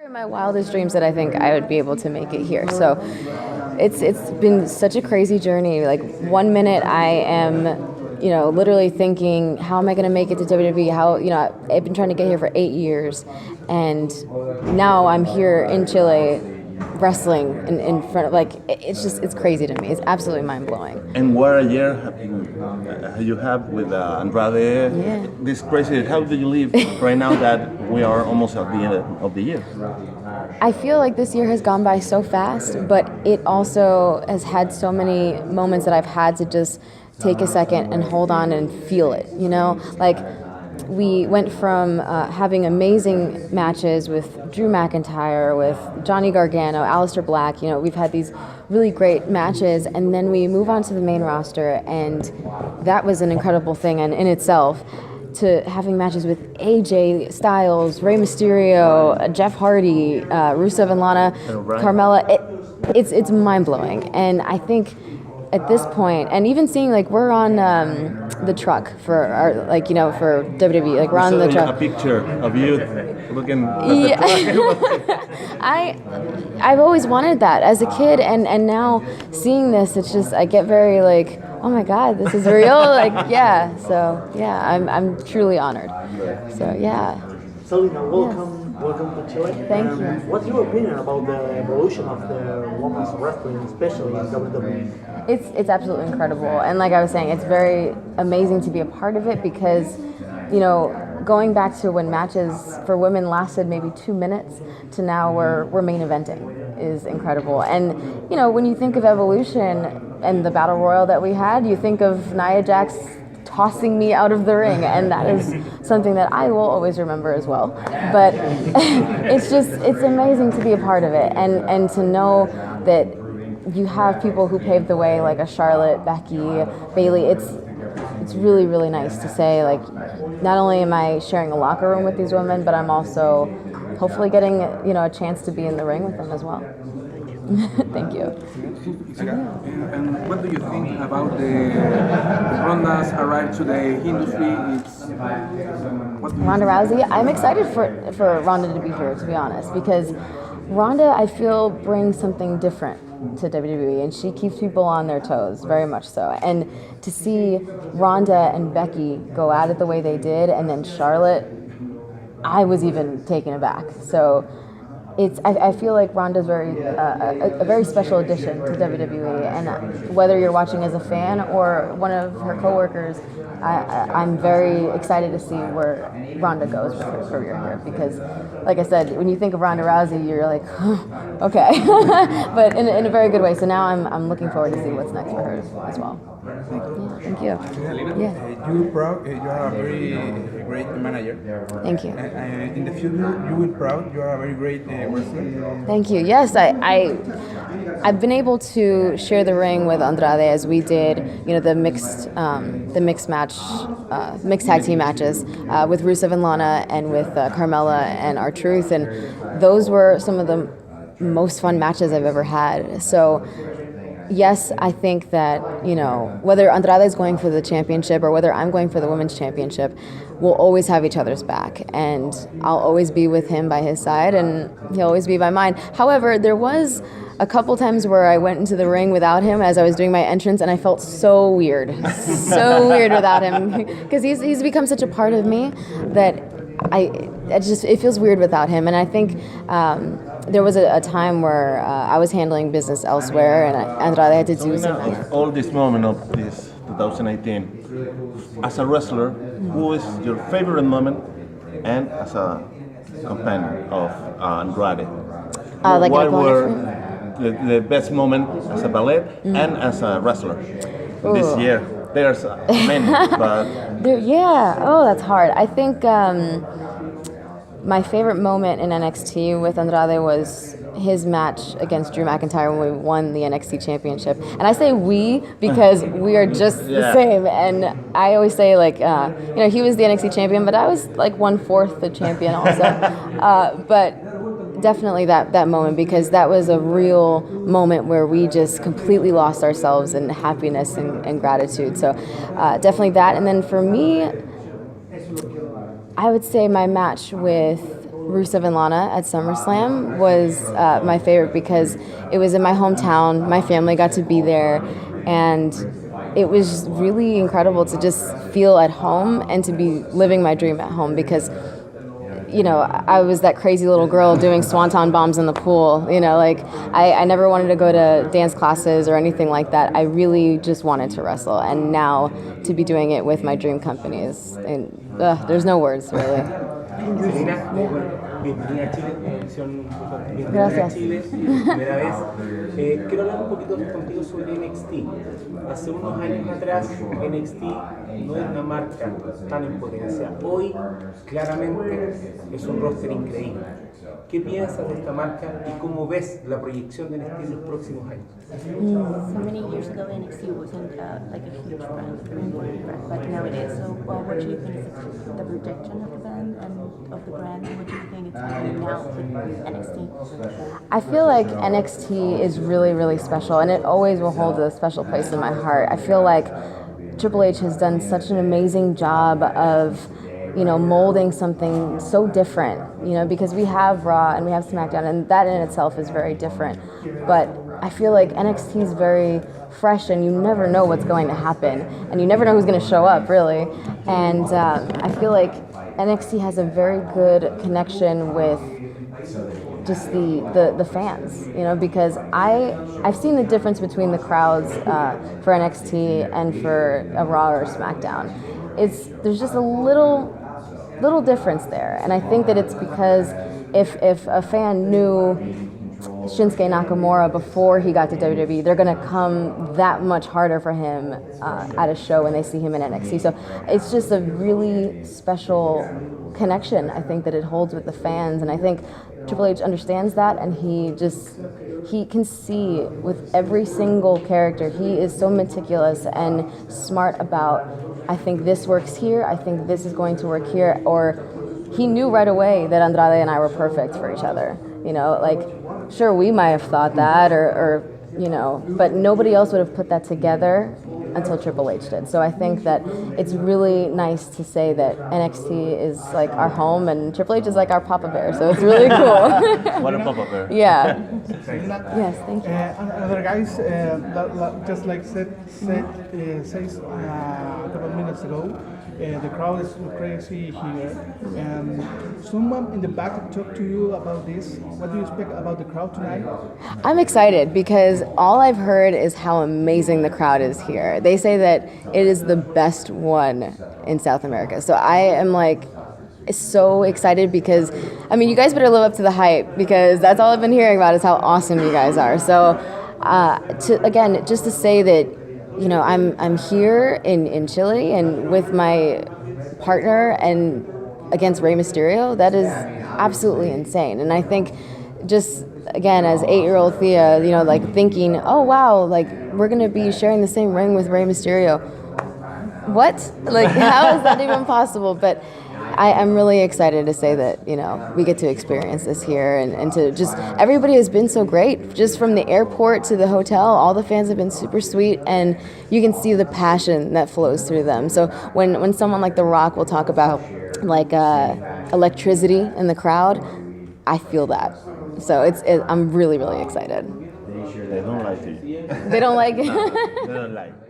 In my wildest dreams that I think I would be able to make it here. So it's been such a crazy journey. Like 1 minute I am, literally thinking, how am I going to make it to WWE? I've been trying to get here for 8 years, and now I'm here in Chile wrestling in front of it's crazy to me. It's absolutely mind blowing. And what a year you have with Andrade. Yeah. This crazy. How do you live right now that we are almost at the end of the year? I feel like this year has gone by so fast, but it also has had so many moments that I've had to just take a second and hold on and feel it, Like, we went from having amazing matches with Drew McIntyre, with Johnny Gargano, Aleister Black. We've had these really great matches, and then we move on to the main roster, and that was an incredible thing in itself. To having matches with AJ Styles, Rey Mysterio, Jeff Hardy, Rusev and Lana, Carmella, it's mind blowing. And I think at this point, and even seeing we're on the truck for our for WWE, we're on the truck. A picture of you looking at Yeah. the truck. I've always wanted that as a kid, and now seeing this, it's just I get very oh my God, this is real. I'm truly honored. So yeah. Zelina, welcome to Chile. Thank you. What's your opinion about the evolution of the women's wrestling, especially in WWE? It's absolutely incredible, and like I was saying, it's very amazing to be a part of it because, going back to when matches for women lasted maybe 2 minutes to now we're main eventing is incredible. And when you think of evolution and the battle royal that we had, you think of Nia Jax tossing me out of the ring, and that is something that I will always remember as well. But it's amazing to be a part of it, and to know that you have people who paved the way, like a Charlotte, Becky, Bayley. It's really, really nice to say, not only am I sharing a locker room with these women, but I'm also hopefully getting, a chance to be in the ring with them as well. Thank you. And what do you think about the Ronda's arrival to the industry? Ronda Rousey, I'm excited for Ronda to be here, to be honest, because Ronda, I feel, brings something different to WWE, and she keeps people on their toes, very much so. And to see Ronda and Becky go at it the way they did, and then Charlotte, I was even taken aback. So I feel like Ronda's a very special addition to WWE, and whether you're watching as a fan or one of her coworkers, I'm very excited to see where Ronda goes with her career here, because, like I said, when you think of Ronda Rousey, you're like, okay, but in a very good way. So now I'm looking forward to see what's next for her as well. Thank you. Yeah. You're proud. You are a very great manager. Thank you. In the future, you will proud. You are a very great wrestler. Thank you. Yes, I've been able to share the ring with Andrade as we did, the mixed match, mixed tag team matches with Rusev and Lana, and with Carmella and R-Truth, and those were some of the most fun matches I've ever had. So yes, I think that, whether Andrade is going for the championship or whether I'm going for the women's championship, we'll always have each other's back, and I'll always be with him by his side, and he'll always be by mine. However, there was a couple times where I went into the ring without him as I was doing my entrance, and I felt so weird without him, because he's become such a part of me that it feels weird without him. And I think there was a time where I was handling business elsewhere, and Andrade had to do something. All this moment of this 2018, as a wrestler, who is your favorite moment, and as a companion of Andrade? What were the best moment as a ballet and as a wrestler this year? There's many, but that's hard. I think my favorite moment in NXT with Andrade was his match against Drew McIntyre when we won the NXT championship. And I say we because we are just the same. And I always say, he was the NXT champion, but I was 1/4 the champion also. But definitely that moment, because that was a real moment where we just completely lost ourselves in happiness and gratitude. So definitely that. And then for me, I would say my match with Rusev and Lana at SummerSlam was my favorite because it was in my hometown. My family got to be there, and it was really incredible to just feel at home and to be living my dream at home because, you know, I was that crazy little girl doing swanton bombs in the pool. You know, like I never wanted to go to dance classes or anything like that. I really just wanted to wrestle, and now to be doing it with my dream companies, and there's no words really. Zelina, bienvenida a Chile, bienvenida Gracias. a Chile, primera vez. Quiero hablar un poquito contigo sobre NXT. Hace unos años atrás, NXT no era una marca tan en potencia. Hoy, claramente, es un roster increíble. ¿Qué piensas de esta marca y cómo ves la proyección de NXT en los próximos años? So many years ago, NXT wasn't like a huge brand, very important brand, but now it is. So, what do you think is the projection of the band and of the brand? And what do you think is happening now with NXT? I feel like NXT is really, really special, and it always will hold a special place in my heart. I feel like Triple H has done such an amazing job of, you know, molding something so different, you know, because we have Raw and we have SmackDown, and that in itself is very different. But I feel like NXT is very fresh, and you never know what's going to happen, and you never know who's going to show up, really. And I feel like NXT has a very good connection with just the fans, you know, because I've seen the difference between the crowds for NXT and for a Raw or SmackDown. There's just a little difference there, and I think that it's because if a fan knew Shinsuke Nakamura before he got to WWE, they're going to come that much harder for him at a show when they see him in NXT. So it's just a really special connection, I think, that it holds with the fans, and I think Triple H understands that, and he can see with every single character. He is so meticulous and smart about, I think this works here, I think this is going to work here, or he knew right away that Andrade and I were perfect for each other. You know, like, sure, we might have thought that, or you know, but nobody else would have put that together until Triple H did. So I think that it's really nice to say that NXT is like our home and Triple H is like our Papa Bear. So it's really cool. What a Papa Bear. Yeah. Yes, thank you. Other guys, just like says a couple of minutes ago, the crowd is crazy here. Someone in the back talked to you about this. What do you expect about the crowd tonight? I'm excited because all I've heard is how amazing the crowd is here. They say that it is the best one in South America. So I am like so excited because, I mean, you guys better live up to the hype because that's all I've been hearing about is how awesome you guys are. So just to say that, you know, I'm here in Chile and with my partner and against Rey Mysterio, that is absolutely insane. And I think just, again, as 8-year-old Thea, you know, like thinking, oh wow, like we're gonna be sharing the same ring with Rey Mysterio. What? Like, how is that even possible? But I'm really excited to say that, you know, we get to experience this here and to just, everybody has been so great. Just from the airport to the hotel, all the fans have been super sweet, and you can see the passion that flows through them. So when someone like The Rock will talk about like electricity in the crowd, I feel that. So I'm really, really excited. They don't like it. They don't like it? They don't like it.